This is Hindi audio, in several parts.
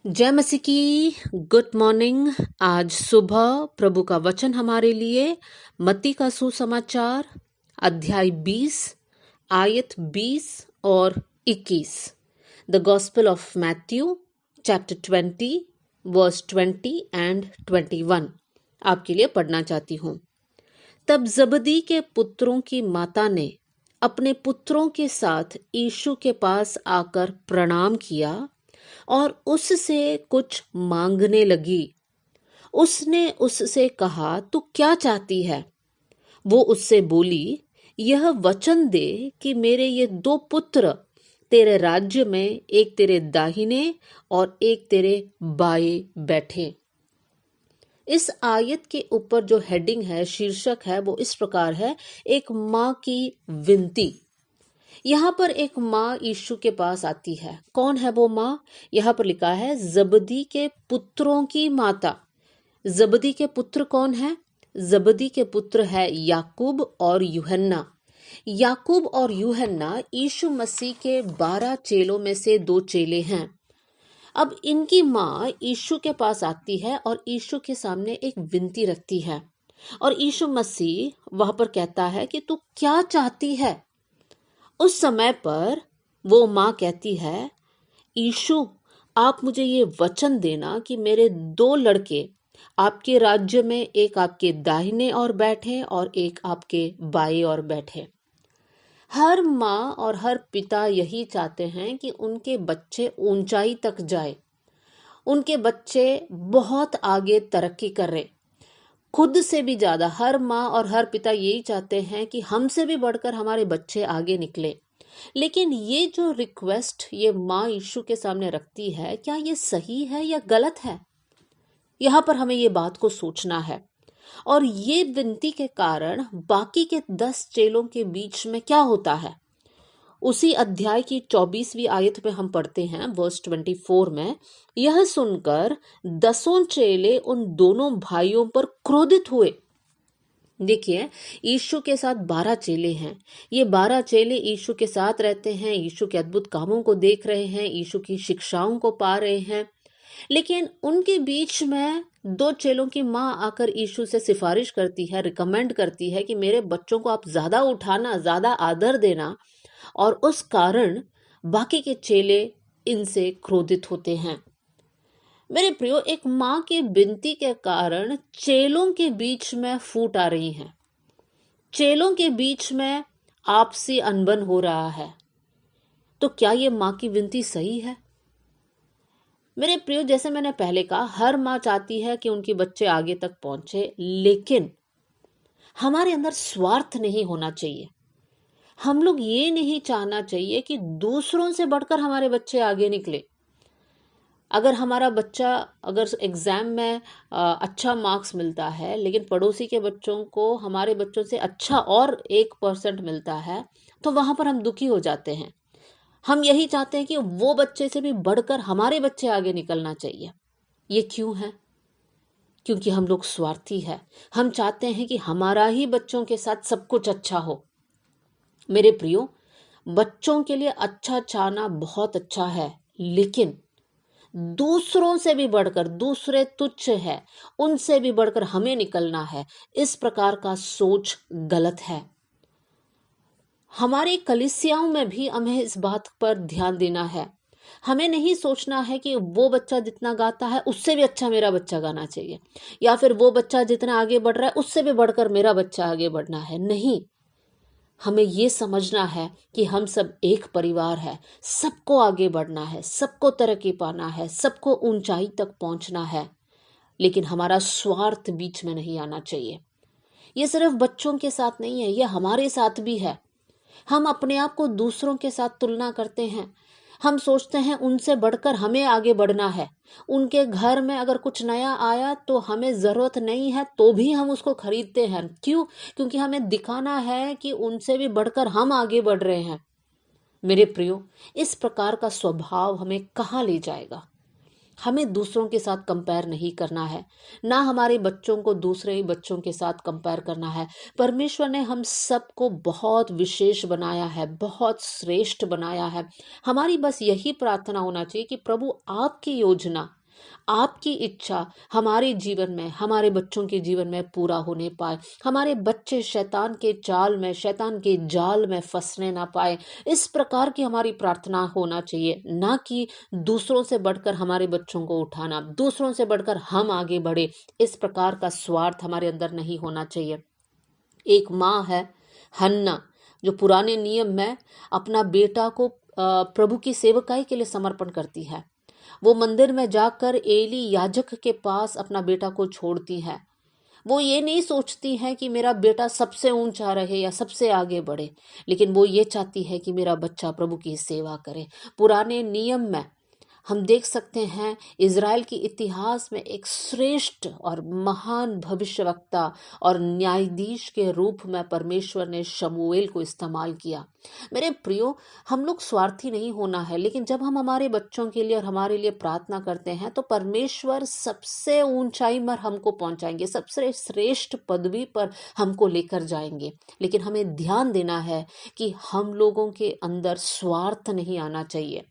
जय मसीह की। Good morning. आज सुबह प्रभु का वचन हमारे लिए मत्ती का सुसमाचार अध्याय 20 आयत 20 और 21। The Gospel of Matthew chapter 20 verse 20 and 21 आपके लिए पढ़ना चाहती हूँ। तब जबदी के पुत्रों की माता ने अपने पुत्रों के साथ यीशु के पास आकर प्रणाम किया और उससे कुछ मांगने लगी। उसने उससे कहा, तू क्या चाहती है? वो उससे बोली, यह वचन दे कि मेरे ये 2 पुत्र तेरे राज्य में एक तेरे दाहिने और एक तेरे बाएं बैठे। इस आयत के ऊपर जो हेडिंग है, शीर्षक है, वो इस प्रकार है, एक माँ की विनती। यहाँ पर एक माँ यीशु के पास आती है। कौन है वो माँ? यहाँ पर लिखा है जबदी के पुत्रों की माता। जबदी के पुत्र कौन है? जबदी के पुत्र है याकूब और यूहन्ना। याकूब और यूहन्ना यीशु मसीह के 12 चेलों में से 2 चेले हैं। अब इनकी माँ यीशु के पास आती है और यीशु के सामने एक विनती रखती है और यीशु मसीह वहां पर कहता है कि तू क्या चाहती है? उस समय पर वो माँ कहती है, यीशु, आप मुझे ये वचन देना कि मेरे 2 लड़के आपके राज्य में एक आपके दाहिने और बैठे और एक आपके बाएं और बैठे। हर माँ और हर पिता यही चाहते हैं कि उनके बच्चे ऊंचाई तक जाए, उनके बच्चे बहुत आगे तरक्की करें। खुद से भी ज्यादा हर माँ और हर पिता यही चाहते हैं कि हमसे भी बढ़कर हमारे बच्चे आगे निकले। लेकिन ये जो रिक्वेस्ट ये माँ यीशु के सामने रखती है, क्या ये सही है या गलत है? यहाँ पर हमें ये बात को सोचना है। और ये विनती के कारण बाकी के 10 चेलों के बीच में क्या होता है? उसी अध्याय की 24वीं आयत पे हम पढ़ते हैं, वर्स 24 में, यह सुनकर 10 चेले उन दोनों भाइयों पर क्रोधित हुए। देखिए, यीशु के साथ 12 चेले हैं। ये 12 चेले यीशु के साथ रहते हैं, यीशु के अद्भुत कामों को देख रहे हैं, यीशु की शिक्षाओं को पा रहे हैं। लेकिन उनके बीच में 2 चेलों की माँ आकर यीशु से सिफारिश करती है, रिकमेंड करती है कि मेरे बच्चों को आप ज्यादा उठाना, ज्यादा आदर देना, और उस कारण बाकी के चेले इनसे क्रोधित होते हैं। मेरे प्रियो, एक माँ की विनती के कारण चेलों के बीच में फूट आ रही है, चेलों के बीच में आपसी अनबन हो रहा है। तो क्या ये माँ की विनती सही है? मेरे प्रियो, जैसे मैंने पहले कहा, हर माँ चाहती है कि उनके बच्चे आगे तक पहुंचे, लेकिन हमारे अंदर स्वार्थ नहीं होना चाहिए। हम लोग ये नहीं चाहना चाहिए कि दूसरों से बढ़कर हमारे बच्चे आगे निकले। अगर हमारा बच्चा अगर एग्जाम में अच्छा मार्क्स मिलता है, लेकिन पड़ोसी के बच्चों को हमारे बच्चों से अच्छा और 1% मिलता है, तो वहां पर हम दुखी हो जाते हैं। हम यही चाहते हैं कि वो बच्चे से भी बढ़कर हमारे बच्चे आगे निकलना चाहिए। ये क्यों है? क्योंकि हम लोग स्वार्थी है। हम चाहते हैं कि हमारा ही बच्चों के साथ सब कुछ अच्छा हो। मेरे प्रियो, बच्चों के लिए अच्छा चाहना बहुत अच्छा है, लेकिन दूसरों से भी बढ़कर, दूसरे तुच्छ है, उनसे भी बढ़कर हमें निकलना है, इस प्रकार का सोच गलत है। हमारे कलीसियाओं में भी हमें इस बात पर ध्यान देना है। हमें नहीं सोचना है कि वो बच्चा जितना गाता है उससे भी अच्छा मेरा बच्चा गाना चाहिए, या फिर वो बच्चा जितना आगे बढ़ रहा है उससे भी बढ़कर मेरा बच्चा आगे बढ़ना है। नहीं, हमें ये समझना है कि हम सब एक परिवार है, सबको आगे बढ़ना है, सबको तरक्की पाना है, सबको ऊंचाई तक पहुंचना है, लेकिन हमारा स्वार्थ बीच में नहीं आना चाहिए। ये सिर्फ बच्चों के साथ नहीं है, ये हमारे साथ भी है। हम अपने आप को दूसरों के साथ तुलना करते हैं। हम सोचते हैं उनसे बढ़कर हमें आगे बढ़ना है। उनके घर में अगर कुछ नया आया तो हमें जरूरत नहीं है तो भी हम उसको खरीदते हैं। क्यों? क्योंकि हमें दिखाना है कि उनसे भी बढ़कर हम आगे बढ़ रहे हैं। मेरे प्रियो, इस प्रकार का स्वभाव हमें कहाँ ले जाएगा? हमें दूसरों के साथ कंपेयर नहीं करना है, ना हमारे बच्चों को दूसरे बच्चों के साथ कंपेयर करना है। परमेश्वर ने हम सबको बहुत विशेष बनाया है, बहुत श्रेष्ठ बनाया है। हमारी बस यही प्रार्थना होना चाहिए कि प्रभु आपकी योजना, आपकी इच्छा हमारे जीवन में, हमारे बच्चों के जीवन में पूरा होने पाए। हमारे बच्चे शैतान के चाल में, शैतान के जाल में फंसने ना पाए। इस प्रकार की हमारी प्रार्थना होना चाहिए, ना कि दूसरों से बढ़कर हमारे बच्चों को उठाना, दूसरों से बढ़कर हम आगे बढ़े। इस प्रकार का स्वार्थ हमारे अंदर नहीं होना चाहिए। एक माँ है हन्ना, जो पुराने नियम में अपना बेटा को प्रभु की सेवकाई के लिए समर्पण करती है। वो मंदिर में जाकर एली याजक के पास अपना बेटा को छोड़ती है। वो ये नहीं सोचती है कि मेरा बेटा सबसे ऊंचा रहे या सबसे आगे बढ़े, लेकिन वो ये चाहती है कि मेरा बच्चा प्रभु की सेवा करे। पुराने नियम में हम देख सकते हैं इज़राइल की इतिहास में एक श्रेष्ठ और महान भविष्यवक्ता और न्यायाधीश के रूप में परमेश्वर ने शमूएल को इस्तेमाल किया। मेरे प्रियो, हम लोग स्वार्थी नहीं होना है, लेकिन जब हम हमारे बच्चों के लिए और हमारे लिए प्रार्थना करते हैं तो परमेश्वर सबसे ऊंचाई पर हमको पहुंचाएंगे, सबसे श्रेष्ठ पदवी पर हमको लेकर जाएंगे। लेकिन हमें ध्यान देना है कि हम लोगों के अंदर स्वार्थ नहीं आना चाहिए।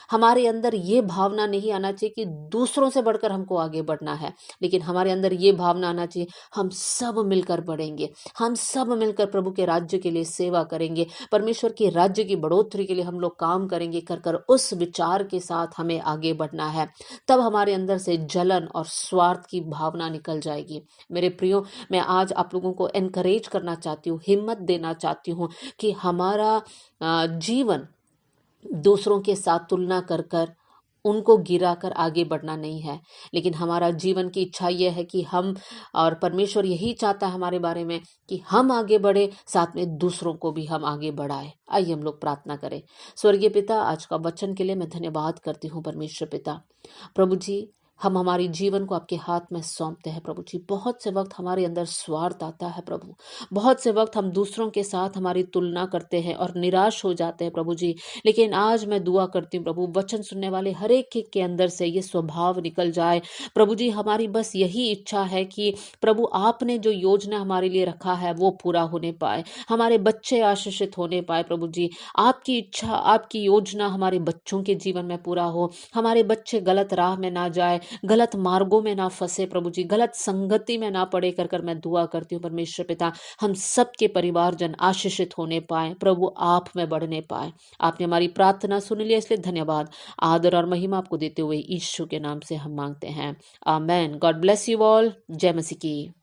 हमारे अंदर ये भावना नहीं आना चाहिए कि दूसरों से बढ़कर हमको आगे बढ़ना है, लेकिन हमारे अंदर ये भावना आना चाहिए हम सब मिलकर बढ़ेंगे, हम सब मिलकर प्रभु के राज्य के लिए सेवा करेंगे, परमेश्वर के राज्य की बढ़ोतरी के लिए हम लोग काम करेंगे। कर कर उस विचार के साथ हमें आगे बढ़ना है। तब हमारे अंदर से जलन और स्वार्थ की भावना निकल जाएगी। मेरे प्रियो, मैं आज आप लोगों को एनकरेज करना चाहती हूँ, हिम्मत देना चाहती हूँ कि हमारा जीवन दूसरों के साथ तुलना कर कर उनको गिरा कर आगे बढ़ना नहीं है, लेकिन हमारा जीवन की इच्छा यह है कि हम, और परमेश्वर यही चाहता है हमारे बारे में, कि हम आगे बढ़े, साथ में दूसरों को भी हम आगे बढ़ाए। आइए हम लोग प्रार्थना करें। स्वर्गीय पिता, आज का वचन के लिए मैं धन्यवाद करती हूँ। परमेश्वर पिता, प्रभु जी, हम हमारी जीवन को आपके हाथ में सौंपते हैं। प्रभु जी, बहुत से वक्त हमारे अंदर स्वार्थ आता है प्रभु, बहुत से वक्त हम दूसरों के साथ हमारी तुलना करते हैं और निराश हो जाते हैं प्रभु जी। लेकिन आज मैं दुआ करती हूँ प्रभु, वचन सुनने वाले हर एक के अंदर से ये स्वभाव निकल जाए प्रभु जी। हमारी बस यही इच्छा है कि प्रभु आपने जो योजना हमारे लिए रखा है वो पूरा होने पाए, हमारे बच्चे आशीषित होने पाए प्रभु जी। आपकी इच्छा, आपकी योजना हमारे बच्चों के जीवन में पूरा हो, हमारे बच्चे गलत राह में ना जाए, गलत मार्गों में ना फंसे प्रभु जी, गलत संगति में ना पड़े। कर कर मैं दुआ करती हूँ परमेश्वर पिता, हम सबके परिवारजन आशीषित होने पाए प्रभु, आप में बढ़ने पाए। आपने हमारी प्रार्थना सुन लिया, इसलिए धन्यवाद। आदर और महिमा आपको देते हुए यीशु के नाम से हम मांगते हैं, amen. God bless you all. जय मसीह की।